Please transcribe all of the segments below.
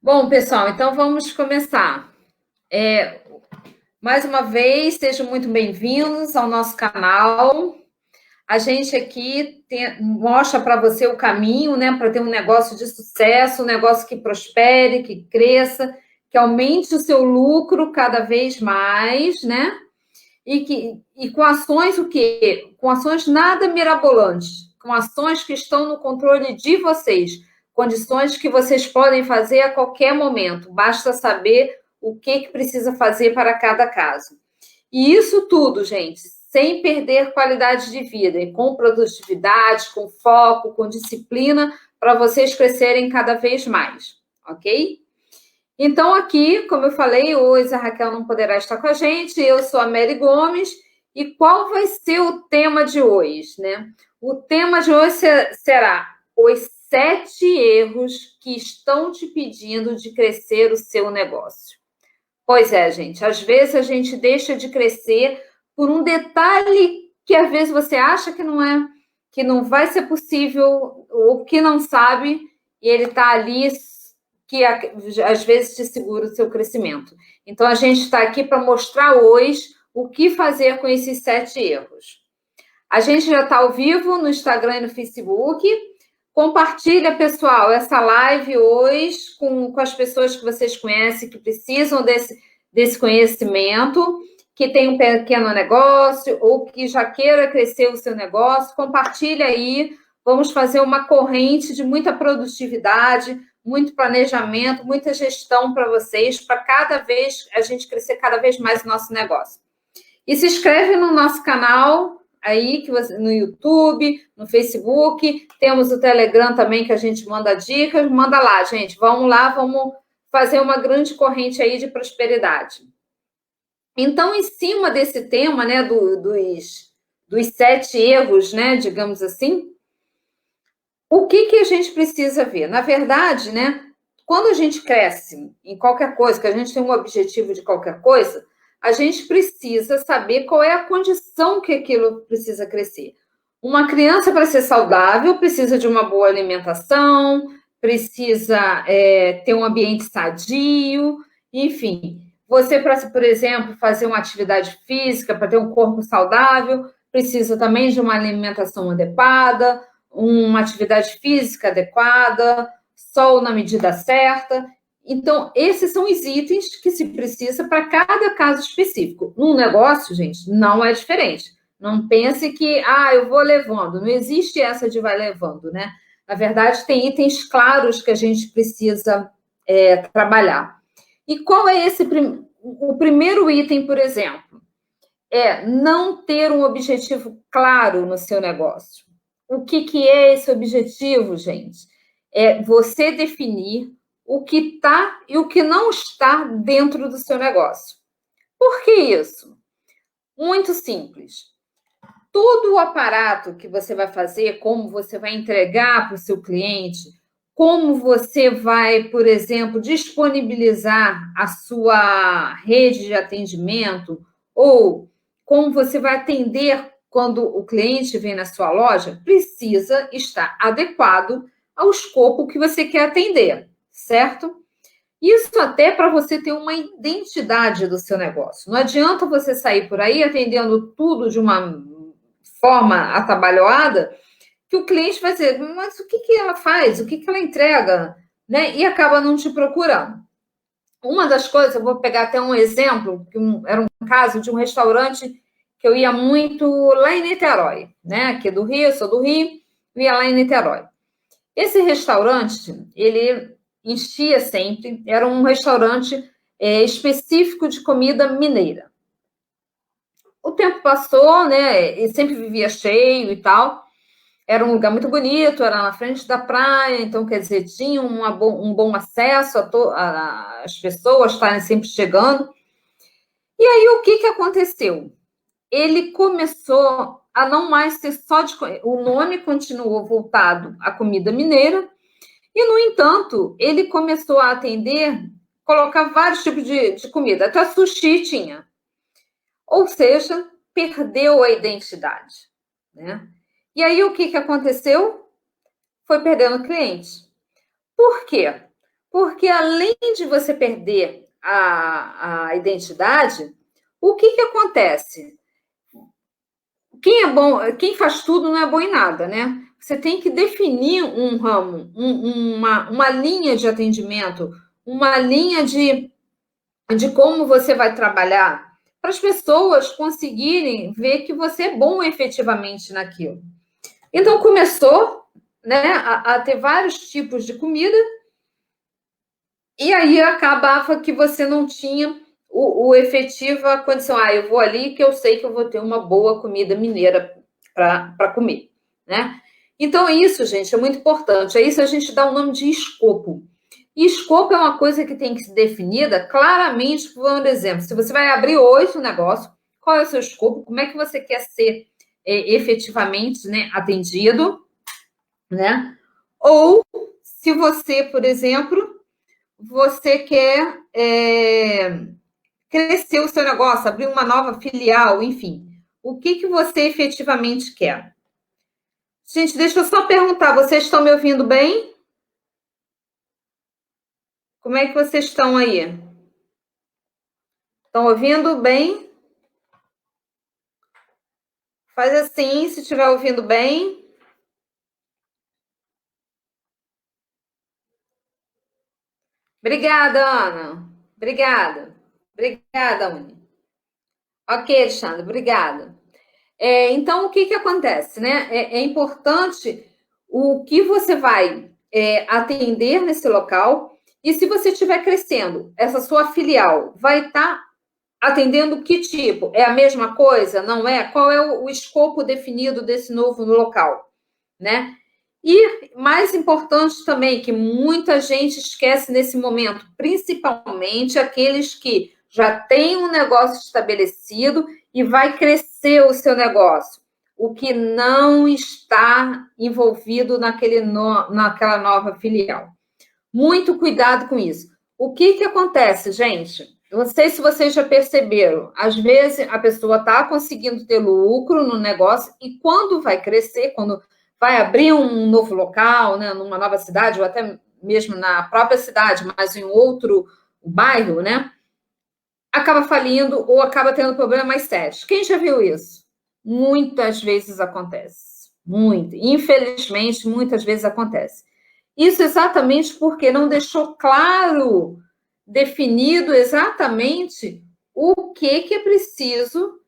Bom, pessoal, então vamos começar. Mais uma vez, sejam muito bem-vindos ao nosso canal. A gente aqui mostra para você o caminho, né, para ter um negócio de sucesso, um negócio que prospere, que cresça, que aumente o seu lucro cada vez mais, né? E com ações o quê? Com ações nada mirabolantes, com ações que estão no controle de vocês, condições que vocês podem fazer a qualquer momento, basta saber o que precisa fazer para cada caso. E isso tudo, gente, sem perder qualidade de vida, e com produtividade, com foco, com disciplina, para vocês crescerem cada vez mais, ok? Então, aqui, como eu falei, hoje a Raquel não poderá estar com a gente, eu sou a Mary Gomes, e qual vai ser o tema de hoje, né? O tema de hoje será os 7 erros que estão te pedindo de crescer o seu negócio. Pois é, gente, às vezes a gente deixa de crescer por um detalhe que às vezes você acha que não vai ser possível, ou que não sabe, e ele está ali que às vezes te segura o seu crescimento. Então, a gente está aqui para mostrar hoje o que fazer com esses 7 erros. A gente já está ao vivo no Instagram e no Facebook. Compartilha, pessoal, essa live hoje com as pessoas que vocês conhecem, que precisam desse conhecimento, que tem um pequeno negócio ou que já queira crescer o seu negócio. Compartilha aí. Vamos fazer uma corrente de muita produtividade, muito planejamento, muita gestão para vocês, para cada vez a gente crescer cada vez mais o nosso negócio. E se inscreve no nosso canal aí, que você, no YouTube, no Facebook, temos o Telegram também, que a gente manda dicas. Manda lá, gente, vamos lá, vamos fazer uma grande corrente aí de prosperidade. Então, em cima desse tema, né, dos 7 erros, né, digamos assim, o que a gente precisa ver? Na verdade, né, quando a gente cresce em qualquer coisa, que a gente tem um objetivo de qualquer coisa, a gente precisa saber qual é a condição que aquilo precisa crescer. Uma criança, para ser saudável, precisa de uma boa alimentação, precisa ter um ambiente sadio, enfim. Você, para, por exemplo, fazer uma atividade física, para ter um corpo saudável, precisa também de uma alimentação adequada, uma atividade física adequada, sol na medida certa. Então, esses são os itens que se precisa para cada caso específico. Num negócio, gente, não é diferente. Não pense que, eu vou levando. Não existe essa de vai levando, né? Na verdade, tem itens claros que a gente precisa trabalhar. E qual é o primeiro item, por exemplo? É não ter um objetivo claro no seu negócio. O que é esse objetivo, gente? É você definir o que está e o que não está dentro do seu negócio. Por que isso? Muito simples. Todo o aparato que você vai fazer, como você vai entregar para o seu cliente, como você vai, por exemplo, disponibilizar a sua rede de atendimento, ou como você vai atender quando o cliente vem na sua loja, precisa estar adequado ao escopo que você quer atender, certo? Isso até para você ter uma identidade do seu negócio. Não adianta você sair por aí atendendo tudo de uma forma atabalhoada, que o cliente vai dizer, mas o que ela faz? O que ela entrega? Né? E acaba não te procurando. Uma das coisas, eu vou pegar até um exemplo, que era um caso de um restaurante que eu ia muito lá em Niterói, né? Aqui do Rio, eu sou do Rio, eu ia lá em Niterói. Esse restaurante, ele enchia sempre, era um restaurante específico de comida mineira. O tempo passou, né? E sempre vivia cheio e tal. Era um lugar muito bonito, era na frente da praia, então, quer dizer, tinha um bom acesso as pessoas estarem sempre chegando. E aí, o que aconteceu? Ele começou a não mais ser só de... O nome continuou voltado à comida mineira, e, no entanto, ele começou a atender, colocar vários tipos de comida, até sushi tinha. Ou seja, perdeu a identidade, né? E aí, o que aconteceu? Foi perdendo clientes. Por quê? Porque além de você perder a identidade, o que acontece? Quem é bom, quem faz tudo não é bom em nada, né? Você tem que definir um ramo, uma linha de atendimento, uma linha de como você vai trabalhar, para as pessoas conseguirem ver que você é bom efetivamente naquilo. Então começou, né, a ter vários tipos de comida, e aí acabava que você não tinha o efetiva condição. Eu vou ali que eu sei que eu vou ter uma boa comida mineira para comer, né? Então, isso, gente, é muito importante. É isso a gente dá o nome de escopo. E escopo é uma coisa que tem que ser definida claramente, por exemplo, se você vai abrir hoje um negócio, qual é o seu escopo, como é que você quer ser efetivamente, né, atendido, né? Ou se você, por exemplo, você quer crescer o seu negócio, abrir uma nova filial, enfim. O que você efetivamente quer? Gente, deixa eu só perguntar, vocês estão me ouvindo bem? Como é que vocês estão aí? Estão ouvindo bem? Faz assim, se estiver ouvindo bem. Obrigada, Ana. Obrigada. Obrigada, Uni. Ok, Alexandre, obrigada. Então, o que acontece, né? É importante o que você vai atender nesse local, e se você estiver crescendo, essa sua filial vai estar atendendo que tipo? É a mesma coisa? Não é? Qual é o escopo definido desse novo local, né? E mais importante também, que muita gente esquece nesse momento, principalmente aqueles que já têm um negócio estabelecido e vai crescer o seu negócio, o que não está envolvido naquela nova filial. Muito cuidado com isso. O que acontece, gente? Eu não sei se vocês já perceberam, às vezes a pessoa está conseguindo ter lucro no negócio e quando vai crescer, quando vai abrir um novo local, né, numa nova cidade, ou até mesmo na própria cidade, mas em outro bairro, né, acaba falindo ou acaba tendo problemas mais sérios. Quem já viu isso? Muitas vezes acontece. Muito. Infelizmente, muitas vezes acontece. Isso exatamente porque não deixou claro, definido exatamente o que é preciso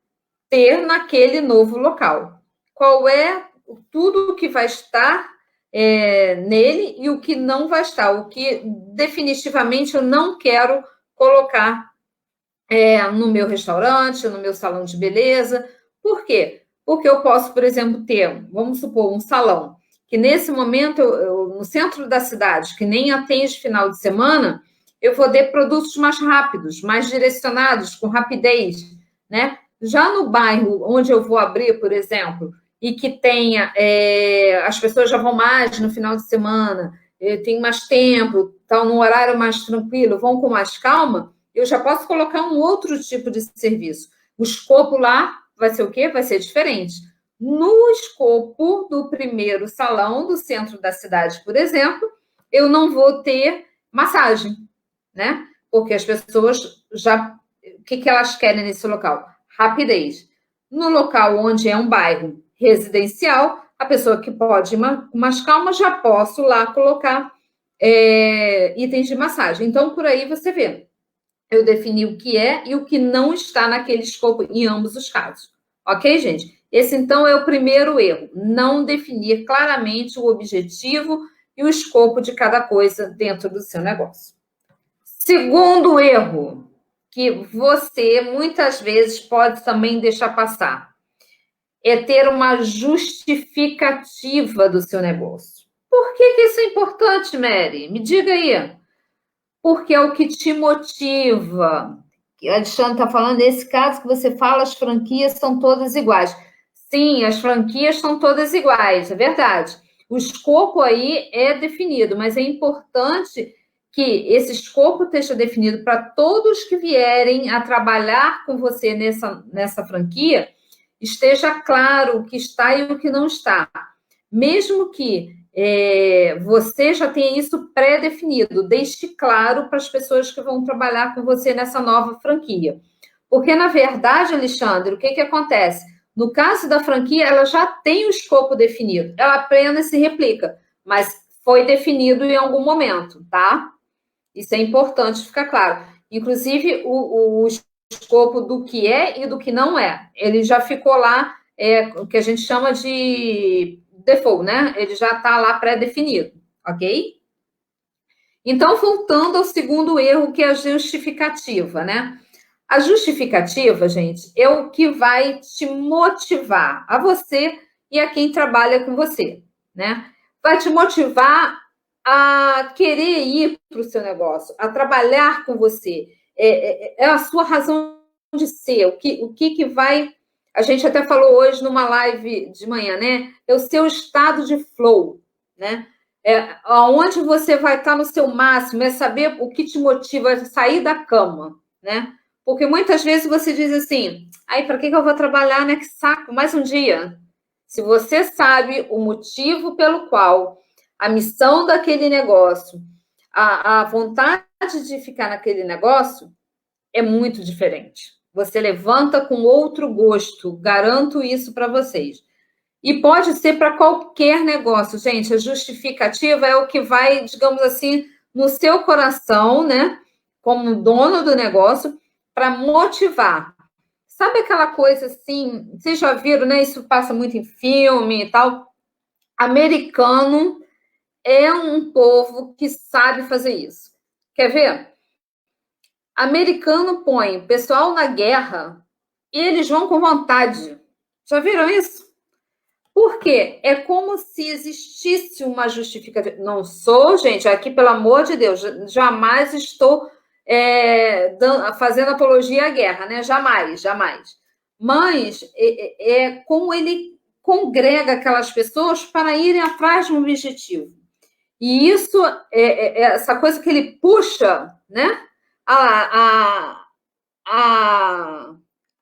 ter naquele novo local. Qual é tudo que vai estar nele e o que não vai estar, o que definitivamente eu não quero colocar no meu restaurante, no meu salão de beleza. Por quê? Porque eu posso, por exemplo, ter, vamos supor, um salão, que nesse momento, no centro da cidade, que nem atende final de semana, eu vou ter produtos mais rápidos, mais direcionados, com rapidez, né? Já no bairro onde eu vou abrir, por exemplo, e que tenha, as pessoas já vão mais no final de semana, tem mais tempo, estão num horário mais tranquilo, vão com mais calma, eu já posso colocar um outro tipo de serviço. O escopo lá vai ser o quê? Vai ser diferente. No escopo do primeiro salão do centro da cidade, por exemplo, eu não vou ter massagem, né? Porque as pessoas já. O que elas querem nesse local? Rapidez. No local onde é um bairro residencial, a pessoa que pode ir mais calma, já posso lá colocar itens de massagem. Então, por aí você vê. Eu defini o que é e o que não está naquele escopo em ambos os casos. Ok, gente? Esse, então, é o primeiro erro. Não definir claramente o objetivo e o escopo de cada coisa dentro do seu negócio. Segundo erro, que você muitas vezes pode também deixar passar, é ter uma justificativa do seu negócio. Por que isso é importante, Mary? Me diga aí. Porque é o que te motiva. A Alexandre está falando, nesse caso que você fala, as franquias são todas iguais. Sim, as franquias são todas iguais, é verdade. O escopo aí é definido, mas é importante que esse escopo esteja definido para todos que vierem a trabalhar com você nessa franquia, esteja claro o que está e o que não está. Mesmo que você já tenha isso pré-definido, deixe claro para as pessoas que vão trabalhar com você nessa nova franquia. Porque, na verdade, Alexandre, o que acontece? No caso da franquia, ela já tem o escopo definido, ela apenas se replica, mas foi definido em algum momento, tá? Isso é importante ficar claro. Inclusive, o escopo do que é e do que não é. Ele já ficou lá, o que a gente chama de default, né? Ele já está lá pré-definido, ok? Então, voltando ao segundo erro, que é a justificativa, né? A justificativa, gente, é o que vai te motivar, a você e a quem trabalha com você, né? Vai te motivar a querer ir para o seu negócio, a trabalhar com você. É a sua razão de ser, o que vai... A gente até falou hoje numa live de manhã, né? É o seu estado de flow, né? Onde você vai estar no seu máximo, é saber o que te motiva a sair da cama, né? Porque muitas vezes você diz assim, aí para que eu vou trabalhar, né? Que saco, mais um dia. Se você sabe o motivo pelo qual, a missão daquele negócio, a vontade de ficar naquele negócio é muito diferente. Você levanta com outro gosto, garanto isso para vocês. E pode ser para qualquer negócio, gente. A justificativa é o que vai, digamos assim, no seu coração, né? Como dono do negócio, para motivar. Sabe aquela coisa assim? Vocês já viram, né? Isso passa muito em filme e tal. Americano é um povo que sabe fazer isso. Quer ver? Americano põe o pessoal na guerra e eles vão com vontade. Já viram isso? Por quê? É como se existisse uma justificativa. Não sou, gente, aqui, pelo amor de Deus, jamais estou fazendo apologia à guerra, né? Jamais, jamais. Mas como ele congrega aquelas pessoas para irem atrás de um objetivo. E isso, essa coisa que ele puxa, né? A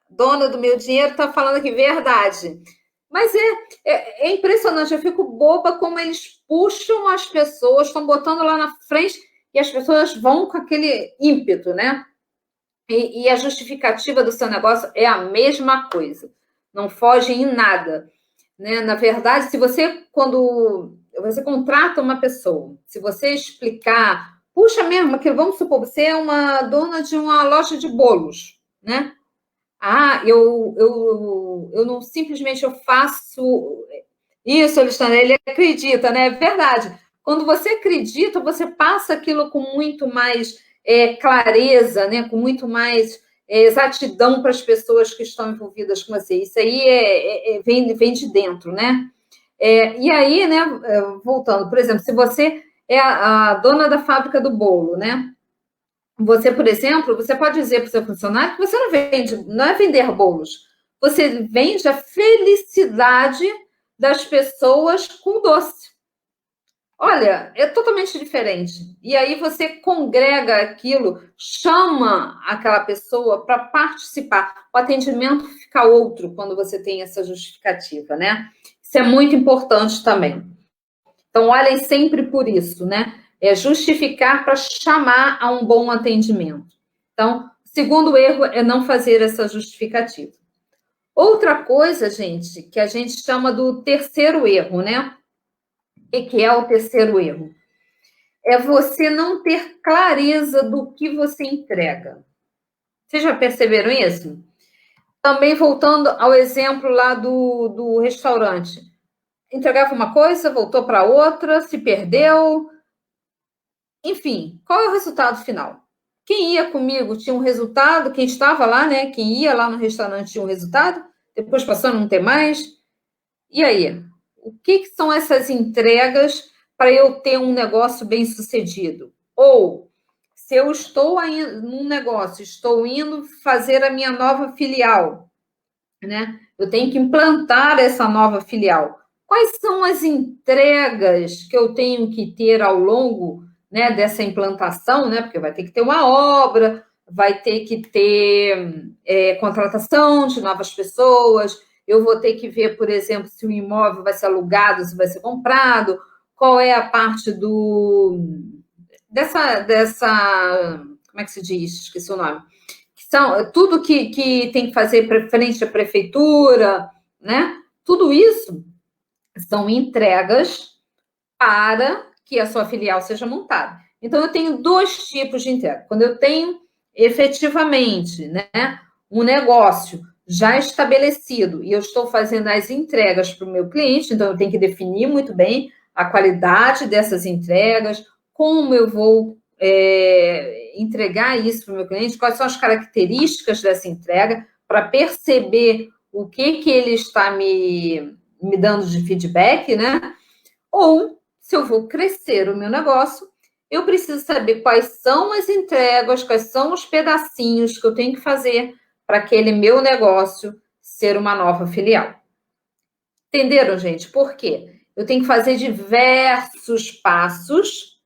dona do meu dinheiro está falando aqui, verdade. Mas é impressionante, eu fico boba como eles puxam as pessoas, estão botando lá na frente e as pessoas vão com aquele ímpeto, né? E a justificativa do seu negócio é a mesma coisa, não foge em nada, né? Na verdade, quando você contrata uma pessoa, se você explicar, puxa mesmo, que vamos supor, você é uma dona de uma loja de bolos, né? Eu não simplesmente eu faço isso, Alexandre, ele acredita, né? É verdade. Quando você acredita, você passa aquilo com muito mais clareza, né? Com muito mais exatidão para as pessoas que estão envolvidas com você. Isso aí vem de dentro, né? E aí, né, voltando, por exemplo, se você é a dona da fábrica do bolo, né? Você, por exemplo, você pode dizer para o seu funcionário que você não vende, não é vender bolos. Você vende a felicidade das pessoas com doce. Olha, é totalmente diferente. E aí você congrega aquilo, chama aquela pessoa para participar. O atendimento fica outro quando você tem essa justificativa, né? Isso é muito importante também. Então, olhem sempre por isso, né? É justificar para chamar a um bom atendimento. Então, o segundo erro é não fazer essa justificativa. Outra coisa, gente, que a gente chama do terceiro erro, né? O que é o terceiro erro? É você não ter clareza do que você entrega. Vocês já perceberam isso? Também voltando ao exemplo lá do restaurante. Entregava uma coisa, voltou para outra, se perdeu. Enfim, qual é o resultado final? Quem ia comigo tinha um resultado, quem estava lá, né? Quem ia lá no restaurante tinha um resultado, depois passou a não ter mais. E aí? O que são essas entregas para eu ter um negócio bem sucedido? Ou, se eu estou num negócio, estou indo fazer a minha nova filial, né? Eu tenho que implantar essa nova filial. Quais são as entregas que eu tenho que ter ao longo, né, dessa implantação, né? Porque vai ter que ter uma obra, vai ter que ter contratação de novas pessoas, eu vou ter que ver, por exemplo, se o imóvel vai ser alugado, se vai ser comprado, qual é a parte dessa, como é que se diz? Esqueci o nome. Que são tudo que tem que fazer frente à prefeitura, né? Tudo isso são entregas para que a sua filial seja montada. Então, eu tenho dois tipos de entrega. Quando eu tenho efetivamente, né, um negócio já estabelecido e eu estou fazendo as entregas para o meu cliente, então eu tenho que definir muito bem a qualidade dessas entregas, como eu vou entregar isso para o meu cliente, quais são as características dessa entrega, para perceber o que ele está me dando de feedback, né? Ou, se eu vou crescer o meu negócio, eu preciso saber quais são as entregas, quais são os pedacinhos que eu tenho que fazer para aquele meu negócio ser uma nova filial. Entenderam, gente? Por quê? Eu tenho que fazer diversos passos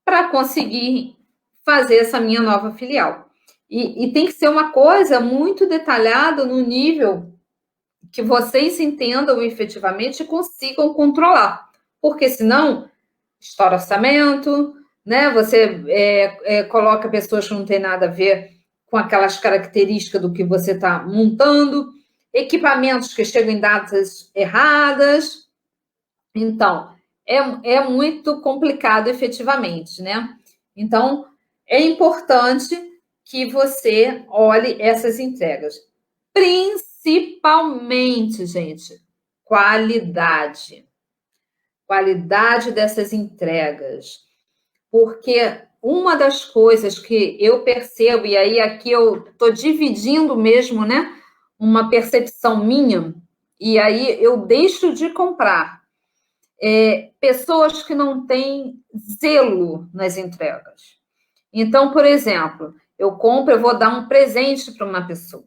para conseguir fazer essa minha nova filial. E tem que ser uma coisa muito detalhada no nível que vocês entendam efetivamente e consigam controlar. Porque senão, estoura orçamento, né? Você coloca pessoas que não têm nada a ver com aquelas características do que você está montando, equipamentos que chegam em datas erradas. Então, é muito complicado efetivamente, né? Então, é importante que você olhe essas entregas. Principalmente, gente, qualidade. Qualidade dessas entregas. Porque uma das coisas que eu percebo, e aí aqui eu estou dividindo mesmo, né? Uma percepção minha, e aí eu deixo de comprar. Pessoas que não têm zelo nas entregas. Então, por exemplo, eu vou dar um presente para uma pessoa.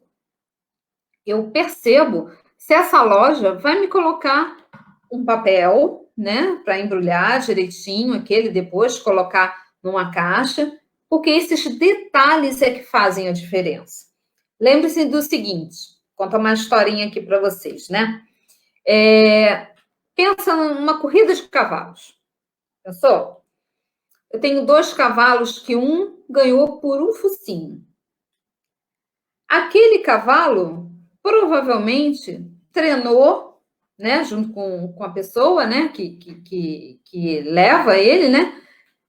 Eu percebo se essa loja vai me colocar um papel, né, para embrulhar direitinho aquele, depois colocar numa caixa, porque esses detalhes é que fazem a diferença. Lembre-se do seguinte, vou contar uma historinha aqui para vocês, né? Pensa numa corrida de cavalos. Pensou? Eu tenho 2 cavalos que um ganhou por um focinho. Aquele cavalo provavelmente treinou, né, junto com a pessoa, né, que leva ele, né,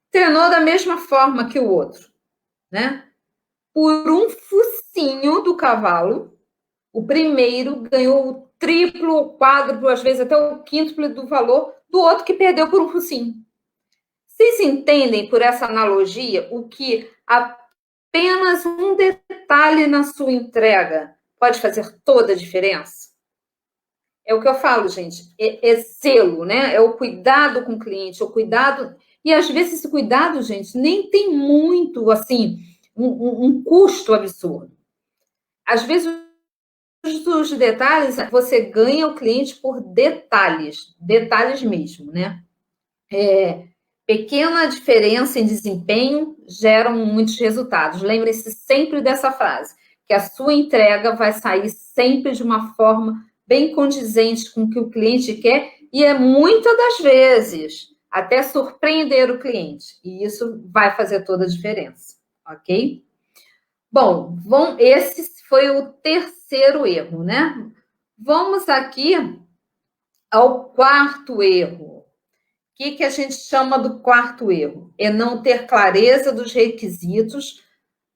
treinou da mesma forma que o outro, né? Por um focinho do cavalo, o primeiro ganhou o triplo, o quádruplo, às vezes até o quíntuplo do valor do outro que perdeu por um focinho. Vocês entendem, por essa analogia, o que apenas um detalhe na sua entrega pode fazer toda a diferença? É o que eu falo, gente, é zelo, né? É o cuidado com o cliente, é o cuidado... E, às vezes, esse cuidado, gente, nem tem muito, assim, um custo absurdo. Às vezes, os detalhes, você ganha o cliente por detalhes mesmo, né? Pequena diferença em desempenho geram muitos resultados. Lembre-se sempre dessa frase, que a sua entrega vai sair sempre de uma forma bem condizente com o que o cliente quer e muitas das vezes até surpreender o cliente. E isso vai fazer toda a diferença, ok? Bom, esse foi o terceiro erro, né? Vamos aqui ao quarto erro. O que a gente chama do quarto erro? É não ter clareza dos requisitos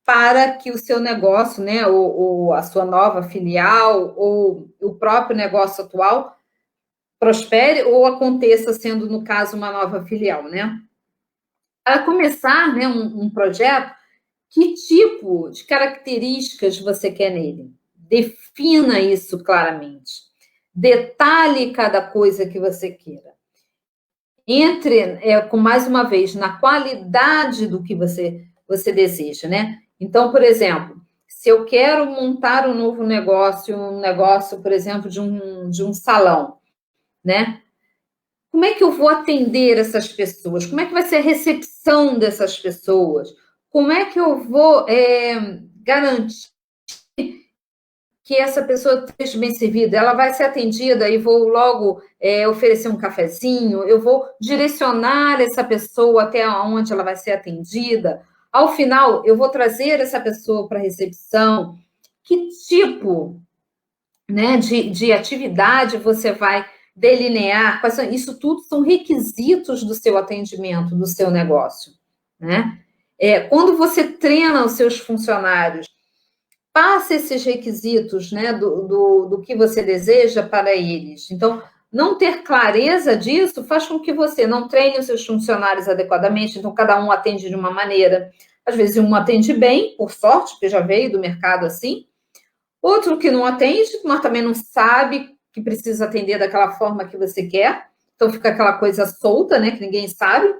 para que o seu negócio, né, ou a sua nova filial, ou o próprio negócio atual prospere ou aconteça sendo, no caso, uma nova filial, né? Para começar, né, um projeto, que tipo de características você quer nele? Defina isso claramente. Detalhe cada coisa que você queira. Entre, com mais uma vez, na qualidade do que você deseja, né? Então, por exemplo, se eu quero montar um novo negócio, por exemplo, de um salão, né? Como é que eu vou atender essas pessoas? Como é que vai ser a recepção dessas pessoas? Como é que eu vou garantir que essa pessoa esteja bem servida. Ela vai ser atendida e vou logo oferecer um cafezinho, eu vou direcionar essa pessoa até onde ela vai ser atendida. Ao final, eu vou trazer essa pessoa para a recepção. Que tipo, né, de atividade você vai delinear? Isso tudo são requisitos do seu atendimento, do seu negócio, né? Quando você treina os seus funcionários, passa esses requisitos, né, do que você deseja para eles. Então, não ter clareza disso faz com que você não treine os seus funcionários adequadamente, então cada um atende de uma maneira. Às vezes um atende bem, por sorte, porque já veio do mercado assim, outro que não atende, mas também não sabe que precisa atender daquela forma que você quer, então fica aquela coisa solta, né, que ninguém sabe.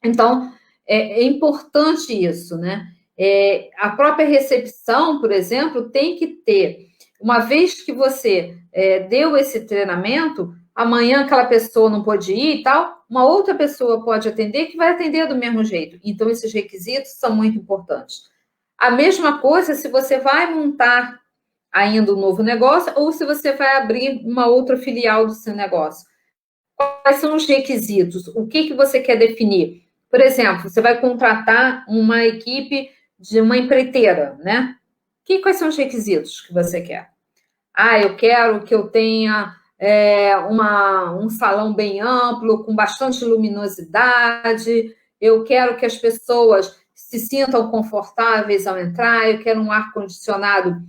Então, é importante isso, né? A própria recepção, por exemplo, tem que ter, uma vez que você deu esse treinamento, amanhã aquela pessoa não pode ir e tal, uma outra pessoa pode atender que vai atender do mesmo jeito. Então, esses requisitos são muito importantes. A mesma coisa se você vai montar ainda um novo negócio ou se você vai abrir uma outra filial do seu negócio. Quais são os requisitos? O que você quer definir? Por exemplo, você vai contratar uma equipe de uma empreiteira, né? Quais são os requisitos que você quer? Eu quero que eu tenha um salão bem amplo, com bastante luminosidade, eu quero que as pessoas se sintam confortáveis ao entrar, eu quero um ar-condicionado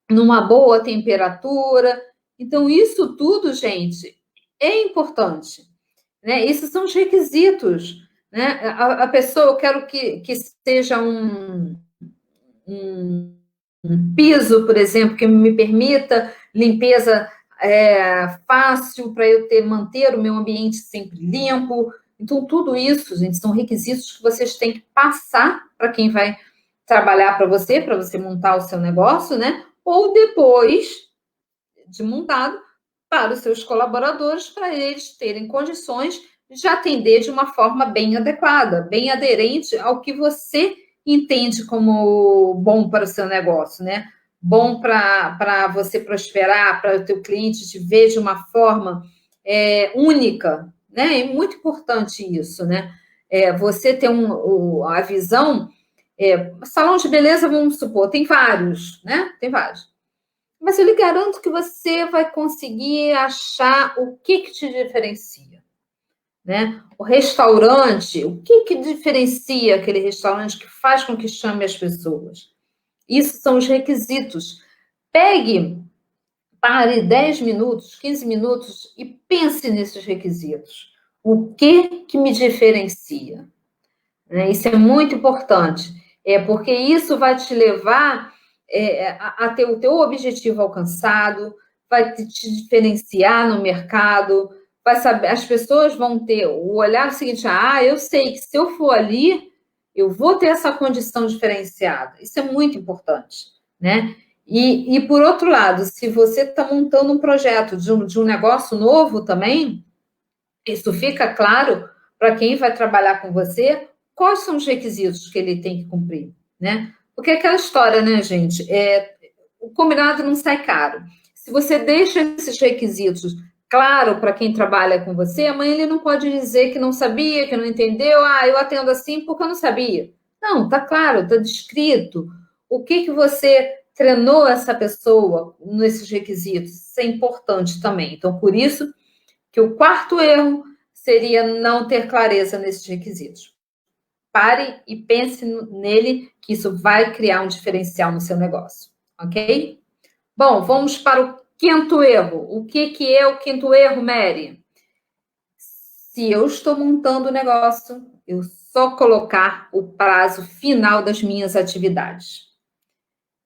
numa boa temperatura. Então, isso tudo, gente, é importante, né? Esses são os requisitos, né? A pessoa, eu quero que seja um piso, por exemplo, que me permita limpeza fácil para eu manter o meu ambiente sempre limpo. Então, tudo isso, gente, são requisitos que vocês têm que passar para quem vai trabalhar para você montar o seu negócio, né? Ou depois de montado, para os seus colaboradores, para eles terem condições de atender de uma forma bem adequada, bem aderente ao que você entende como bom para o seu negócio, né? Bom para você prosperar, para o teu cliente te ver de uma forma única, né? É muito importante isso, né? Você ter a visão. Salão de beleza, vamos supor, tem vários, né? Tem vários. Mas eu lhe garanto que você vai conseguir achar o que te diferencia, né? O restaurante, o que diferencia aquele restaurante que faz com que chame as pessoas? Isso são os requisitos. Pare 10 minutos, 15 minutos e pense nesses requisitos. O que me diferencia? Né? Isso é muito importante, porque isso vai te levar a ter o teu objetivo alcançado, vai te diferenciar no mercado, vai saber, as pessoas vão ter o olhar seguinte: eu sei que se eu for ali, eu vou ter essa condição diferenciada. Isso é muito importante, né? E por outro lado, se você está montando um projeto de um negócio novo também, isso fica claro para quem vai trabalhar com você, quais são os requisitos que ele tem que cumprir, né? Porque é aquela história, né, gente? O combinado não sai caro. Se você deixa esses requisitos claro para quem trabalha com você, amanhã ele não pode dizer que não sabia, que não entendeu. Eu atendo assim porque eu não sabia. Não, tá claro, tá descrito. O que você treinou essa pessoa nesses requisitos? Isso é importante também. Então, por isso que o quarto erro seria não ter clareza nesses requisitos. Pare e pense nele, que isso vai criar um diferencial no seu negócio, ok? Bom, vamos para o quinto erro. O que é o quinto erro, Mary? Se eu estou montando o negócio, eu só colocar o prazo final das minhas atividades.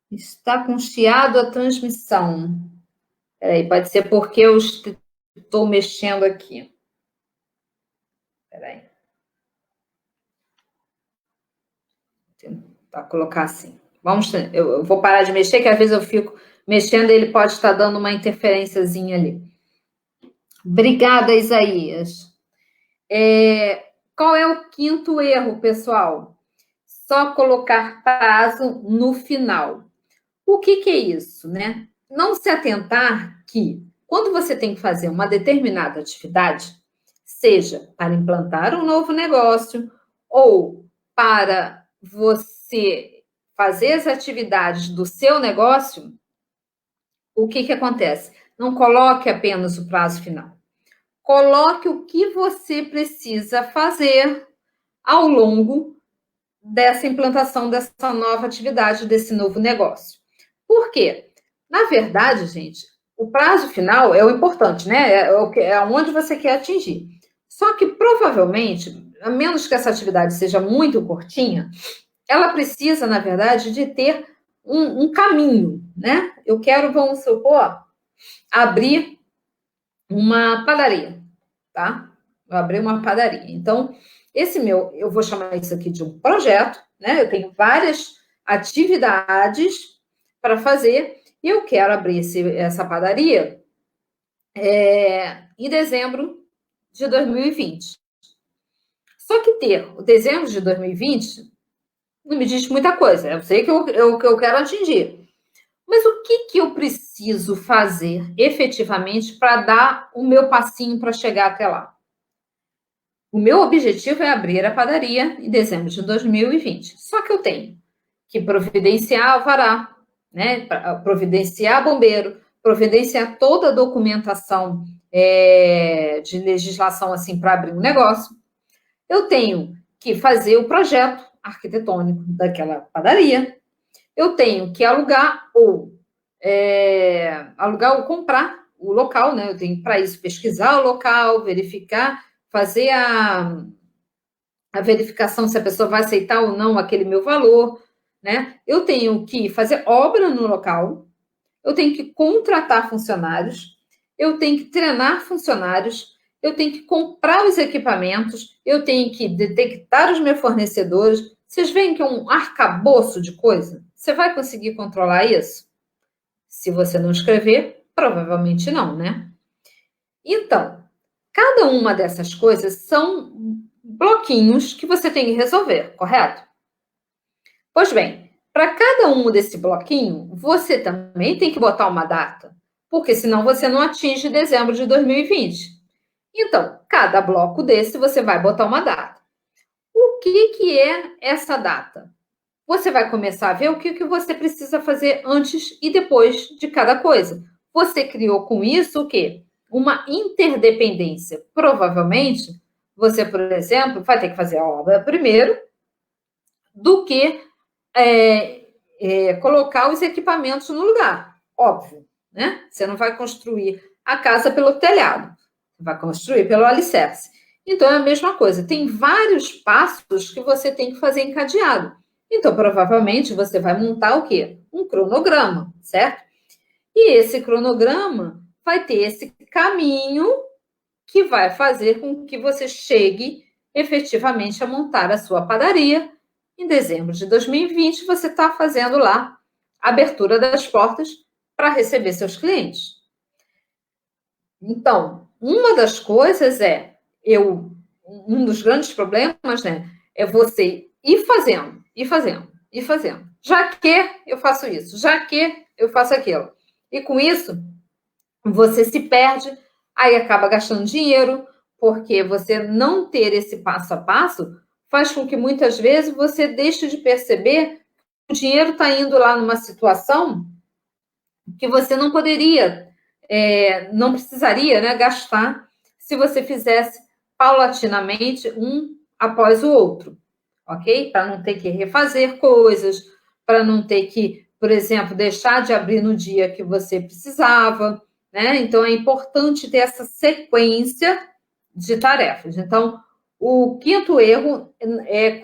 Está com chiado a transmissão. Peraí, pode ser porque eu estou mexendo aqui. Peraí. Tentar colocar assim. Eu vou parar de mexer, que às vezes eu fico mexendo e ele pode estar dando uma interferênciazinha ali. Obrigada, Isaías. Qual é o quinto erro, pessoal? Só colocar prazo no final. O que é isso, né? Não se atentar que, quando você tem que fazer uma determinada atividade, seja para implantar um novo negócio ou para você fazer as atividades do seu negócio, o que acontece? Não coloque apenas o prazo final. Coloque o que você precisa fazer ao longo dessa implantação dessa nova atividade, desse novo negócio. Por quê? Na verdade, gente, o prazo final é o importante, né? É onde você quer atingir. Só que provavelmente, a menos que essa atividade seja muito curtinha, ela precisa, na verdade, de ter um caminho, né? Eu quero, vamos supor, abrir uma padaria, tá? Eu abri uma padaria. Então, eu vou chamar isso aqui de um projeto, né? Eu tenho várias atividades para fazer e eu quero abrir essa padaria em dezembro de 2020. Só que ter o dezembro de 2020 não me diz muita coisa. Eu sei que eu quero atingir. Mas o que eu preciso fazer efetivamente para dar o meu passinho para chegar até lá? O meu objetivo é abrir a padaria em dezembro de 2020. Só que eu tenho que providenciar alvará, né? Providenciar bombeiro, providenciar toda a documentação de legislação assim para abrir um negócio. Eu tenho que fazer o projeto arquitetônico daquela padaria. Eu tenho que alugar ou comprar o local, né? Eu tenho para isso pesquisar o local, verificar, fazer a verificação se a pessoa vai aceitar ou não aquele meu valor, né? Eu tenho que fazer obra no local, eu tenho que contratar funcionários, eu tenho que treinar funcionários, eu tenho que comprar os equipamentos, eu tenho que detectar os meus fornecedores. Vocês veem que é um arcabouço de coisa? Você vai conseguir controlar isso? Se você não escrever, provavelmente não, né? Então, cada uma dessas coisas são bloquinhos que você tem que resolver, correto? Pois bem, para cada um desse bloquinho, você também tem que botar uma data, porque senão você não atinge dezembro de 2020. Então, cada bloco desse você vai botar uma data. O que é essa data? Você vai começar a ver o que você precisa fazer antes e depois de cada coisa. Você criou com isso o quê? Uma interdependência. Provavelmente, você, por exemplo, vai ter que fazer a obra primeiro do que colocar os equipamentos no lugar. Óbvio, né? Você não vai construir a casa pelo telhado, vai construir pelo alicerce. Então, é a mesma coisa. Tem vários passos que você tem que fazer encadeado. Então, provavelmente, você vai montar o quê? Um cronograma, certo? E esse cronograma vai ter esse caminho que vai fazer com que você chegue efetivamente a montar a sua padaria. Em dezembro de 2020, você está fazendo lá a abertura das portas para receber seus clientes. Então, uma das coisas um dos grandes problemas, né, é você ir fazendo, ir fazendo, ir fazendo. Já que eu faço isso, já que eu faço aquilo. E com isso, você se perde, aí acaba gastando dinheiro, porque você não ter esse passo a passo faz com que muitas vezes você deixe de perceber que o dinheiro está indo lá numa situação que você não poderia, não precisaria, né, gastar se você fizesse paulatinamente um após o outro, ok? Para não ter que refazer coisas, para não ter que, por exemplo, deixar de abrir no dia que você precisava, né? Então, é importante ter essa sequência de tarefas. Então, o quinto erro é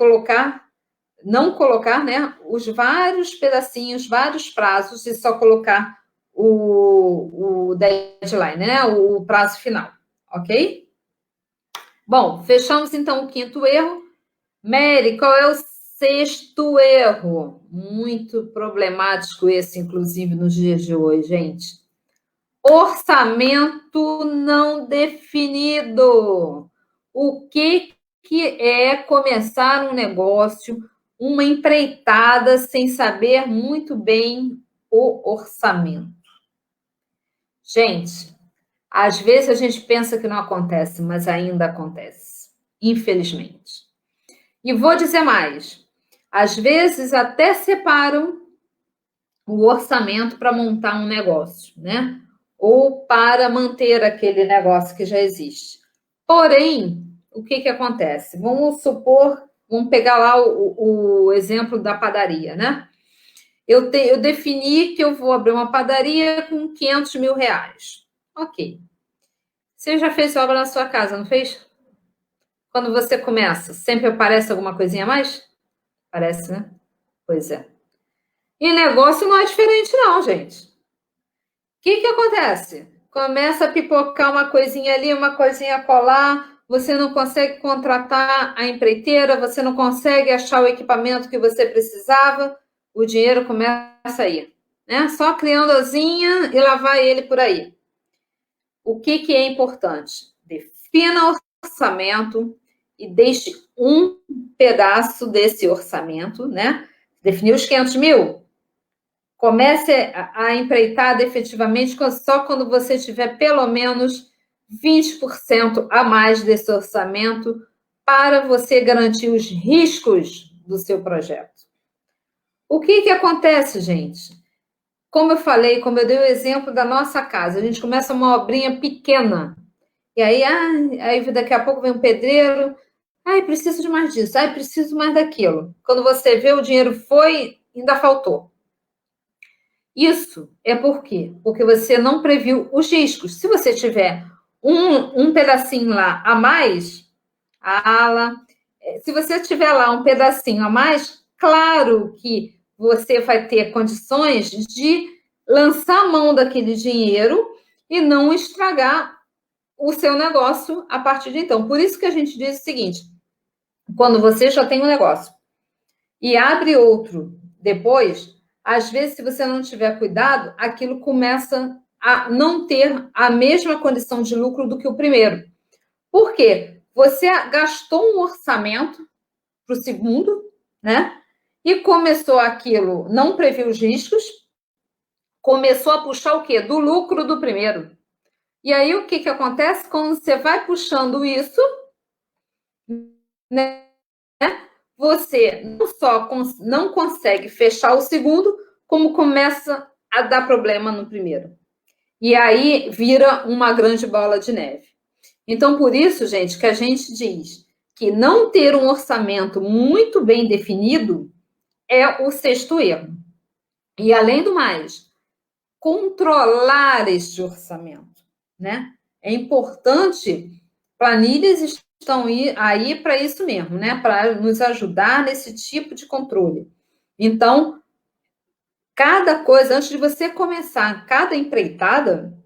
não colocar, né, os vários pedacinhos, vários prazos e só colocar o deadline, né, o prazo final, ok? Bom, fechamos então o quinto erro. Mary, qual é o sexto erro? Muito problemático esse, inclusive, nos dias de hoje, gente. Orçamento não definido. O que é começar um negócio, uma empreitada, sem saber muito bem o orçamento. Gente, às vezes a gente pensa que não acontece, mas ainda acontece, infelizmente. E vou dizer mais, às vezes até separam o orçamento para montar um negócio, né? Ou para manter aquele negócio que já existe. Porém, o que acontece? Vamos supor, vamos pegar lá o exemplo da padaria, né? Eu defini que eu vou abrir uma padaria com 500 mil reais. Ok. Você já fez obra na sua casa, não fez? Quando você começa, sempre aparece alguma coisinha a mais? Parece, né? Pois é. E negócio não é diferente, não, gente. O que acontece? Começa a pipocar uma coisinha ali, uma coisinha colar, você não consegue contratar a empreiteira, você não consegue achar o equipamento que você precisava, o dinheiro começa a ir, né? Só criando asinha e lavar ele por aí. O que é importante? Defina o orçamento e deixe um pedaço desse orçamento, né? Definir os 500 mil? Comece a empreitada efetivamente só quando você tiver pelo menos 20% a mais desse orçamento para você garantir os riscos do seu projeto. O que acontece, gente? Como eu falei, como eu dei o exemplo da nossa casa, a gente começa uma obrinha pequena. E aí daqui a pouco vem um pedreiro. Preciso de mais disso. Preciso mais daquilo. Quando você vê, o dinheiro foi, ainda faltou. Isso é por quê? Porque você não previu os riscos. Se você tiver um pedacinho lá a mais, se você tiver lá um pedacinho a mais, claro que você vai ter condições de lançar a mão daquele dinheiro e não estragar o seu negócio a partir de então. Por isso que a gente diz o seguinte, quando você já tem um negócio e abre outro depois, às vezes, se você não tiver cuidado, aquilo começa a não ter a mesma condição de lucro do que o primeiro. Por quê? Você gastou um orçamento para o segundo, né? E começou aquilo, não previu os riscos, começou a puxar o quê? Do lucro do primeiro. E aí, o que acontece? Quando você vai puxando isso, né? Você não só não consegue fechar o segundo, como começa a dar problema no primeiro. E aí vira uma grande bola de neve. Então, por isso, gente, que a gente diz que não ter um orçamento muito bem definido é o sexto erro. E, além do mais, controlar este orçamento, né? É importante, planilhas estão aí para isso mesmo, né? Para nos ajudar nesse tipo de controle. Então, cada coisa, antes de você começar, cada empreitada,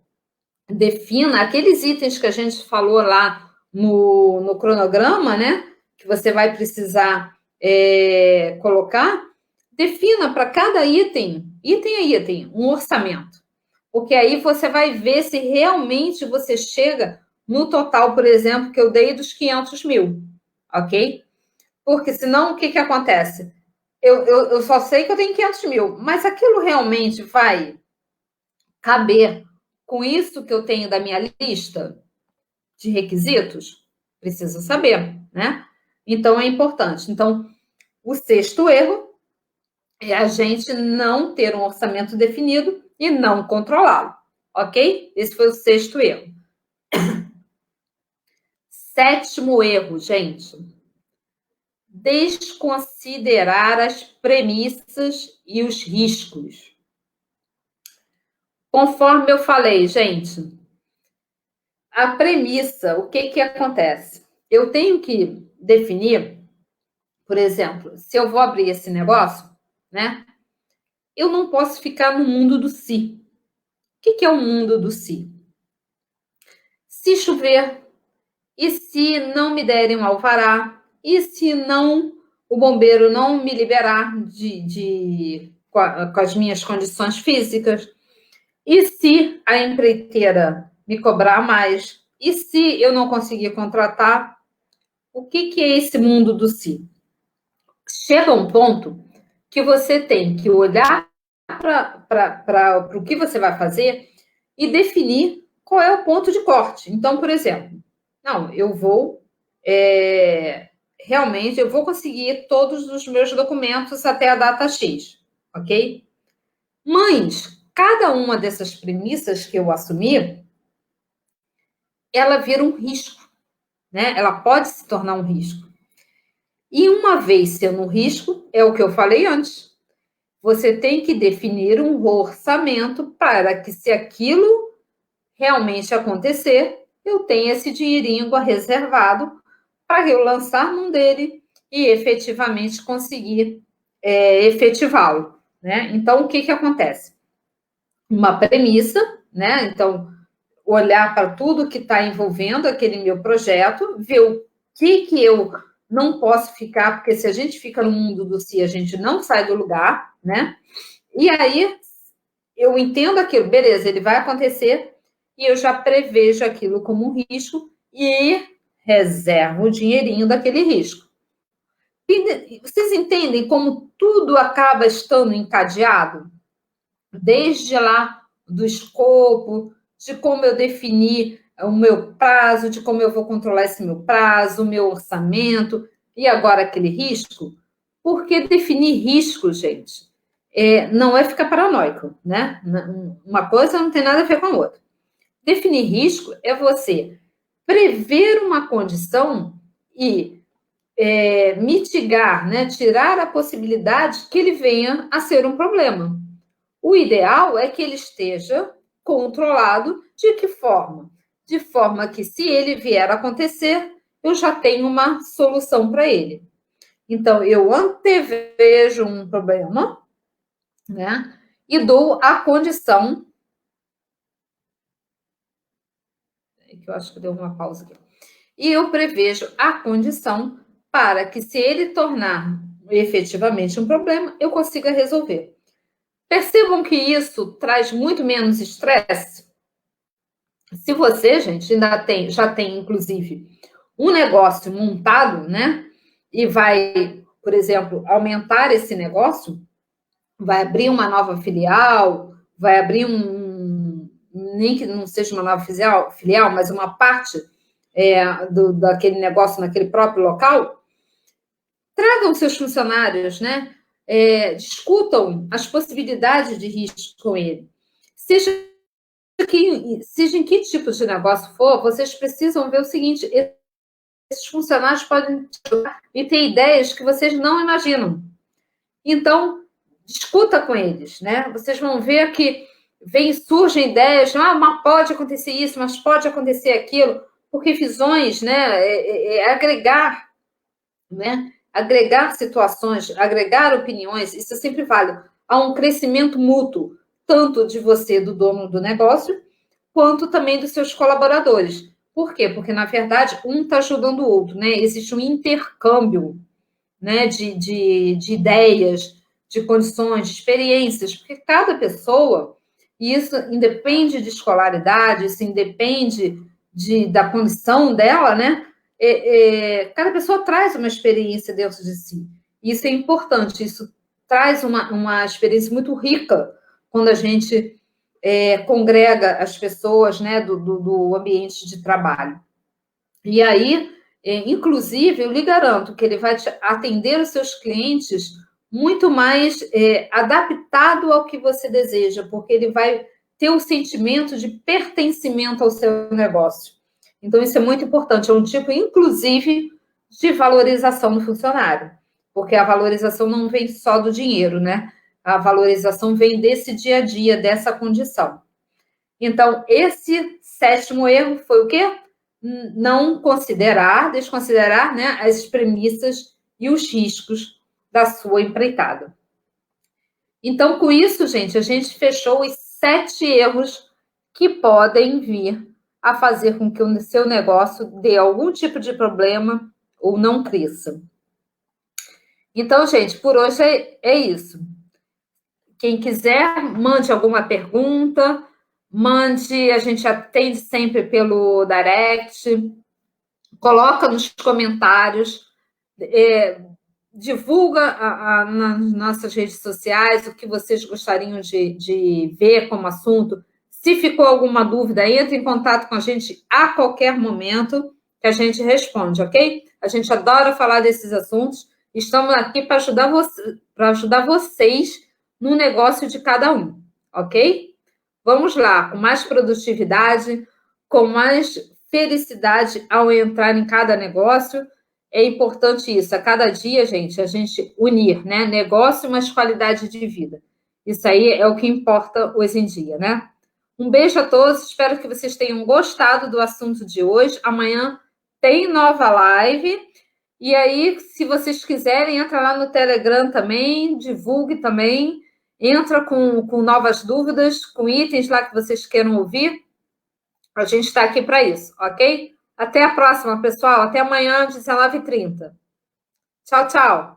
defina aqueles itens que a gente falou lá no cronograma, né? Que você vai precisar colocar, defina para cada item a item, um orçamento. Porque aí você vai ver se realmente você chega no total, por exemplo, que eu dei dos 500 mil, ok? Porque senão, o que acontece? Eu só sei que eu tenho 500 mil, mas aquilo realmente vai caber com isso que eu tenho da minha lista de requisitos? Preciso saber, né? Então, é importante. Então, o sexto erro é a gente não ter um orçamento definido e não controlá-lo, ok? Esse foi o sexto erro. Sétimo erro, gente. Desconsiderar as premissas e os riscos. Conforme eu falei, gente, a premissa, o que acontece? Eu tenho que definir, por exemplo, se eu vou abrir esse negócio, né? Eu não posso ficar no mundo do si. O que é o mundo do si? Se chover, e se não me derem um alvará, e se não o bombeiro não me liberar com as minhas condições físicas, e se a empreiteira me cobrar mais, e se eu não conseguir contratar, o que é esse mundo do si? Chega um ponto que você tem que olhar para o que você vai fazer e definir qual é o ponto de corte. Então, por exemplo, não, eu vou realmente eu vou conseguir todos os meus documentos até a data X, ok? Mas cada uma dessas premissas que eu assumi, ela vira um risco, né? Ela pode se tornar um risco. E uma vez sendo um risco, é o que eu falei antes. Você tem que definir um orçamento para que, se aquilo realmente acontecer, eu tenha esse dinheirinho reservado para eu lançar mão dele e efetivamente conseguir efetivá-lo, né? Então, o que que acontece? Uma premissa, né? Então, olhar para tudo que está envolvendo aquele meu projeto, ver o que eu não posso ficar, porque se a gente fica no mundo do si, a gente não sai do lugar, né? E aí eu entendo aquilo, beleza, ele vai acontecer e eu já prevejo aquilo como um risco e reservo o dinheirinho daquele risco. E vocês entendem como tudo acaba estando encadeado? Desde lá do escopo, de como eu defini o meu prazo, de como eu vou controlar esse meu prazo, o meu orçamento, e agora aquele risco. Porque definir risco, gente, não é ficar paranoico, né? Uma coisa não tem nada a ver com a outra. Definir risco é você prever uma condição e mitigar, né? Tirar a possibilidade que ele venha a ser um problema. O ideal é que ele esteja controlado. De que forma? De forma que, se ele vier a acontecer, eu já tenho uma solução para ele. Então, eu antevejo um problema, né? E dou a condição. Que eu acho que deu uma pausa aqui. E eu prevejo a condição para que, se ele tornar efetivamente um problema, eu consiga resolver. Percebam que isso traz muito menos estresse. Se você, gente, já tem, inclusive, um negócio montado, né? E vai, por exemplo, aumentar esse negócio, vai abrir uma nova filial, vai abrir nem que não seja uma nova filial, mas uma parte daquele negócio naquele próprio local, tragam seus funcionários, né? Discutam as possibilidades de risco com ele. Seja em que tipo de negócio for, vocês precisam ver o seguinte: esses funcionários podem e ter ideias que vocês não imaginam. Então, discuta com eles, né? Vocês vão ver que surgem ideias, mas pode acontecer isso, mas pode acontecer aquilo, porque visões, né? Agregar, né? Agregar situações, agregar opiniões, isso sempre vale. Há um crescimento mútuo, tanto de você, do dono do negócio, quanto também dos seus colaboradores. Por quê? Porque, na verdade, um está ajudando o outro, né? Existe um intercâmbio, né, de ideias, de condições, de experiências, porque cada pessoa, e isso independe de escolaridade, isso independe da condição dela, né? Cada pessoa traz uma experiência dentro de si. Isso é importante, isso traz uma experiência muito rica quando a gente congrega as pessoas, né, do ambiente de trabalho. E aí, inclusive, eu lhe garanto que ele vai atender os seus clientes muito mais adaptado ao que você deseja, porque ele vai ter o sentimento de pertencimento ao seu negócio. Então, isso é muito importante, é um tipo, inclusive, de valorização do funcionário, porque a valorização não vem só do dinheiro, né? A valorização vem desse dia a dia, dessa condição. Então, esse 7º erro foi o quê? Não desconsiderar, né, as premissas e os riscos da sua empreitada. Então, com isso, gente, a gente fechou os 7 erros que podem vir a fazer com que o seu negócio dê algum tipo de problema ou não cresça. Então, gente, por hoje é isso. Quem quiser, mande alguma pergunta, a gente atende sempre pelo direct, coloca nos comentários, divulga nas nossas redes sociais o que vocês gostariam de ver como assunto. Se ficou alguma dúvida, entre em contato com a gente a qualquer momento que a gente responde, ok? A gente adora falar desses assuntos. Estamos aqui para ajudar vocês no negócio de cada um, ok? Vamos lá, com mais produtividade, com mais felicidade ao entrar em cada negócio. É importante isso, a cada dia, gente, a gente unir, né? Negócio mais qualidade de vida. Isso aí é o que importa hoje em dia, né? Um beijo a todos, espero que vocês tenham gostado do assunto de hoje. Amanhã tem nova live. E aí, se vocês quiserem, entra lá no Telegram também, divulgue também, entra com novas dúvidas, com itens lá que vocês queiram ouvir. A gente está aqui para isso, ok? Até a próxima, pessoal. Até amanhã, 19h30. Tchau, tchau.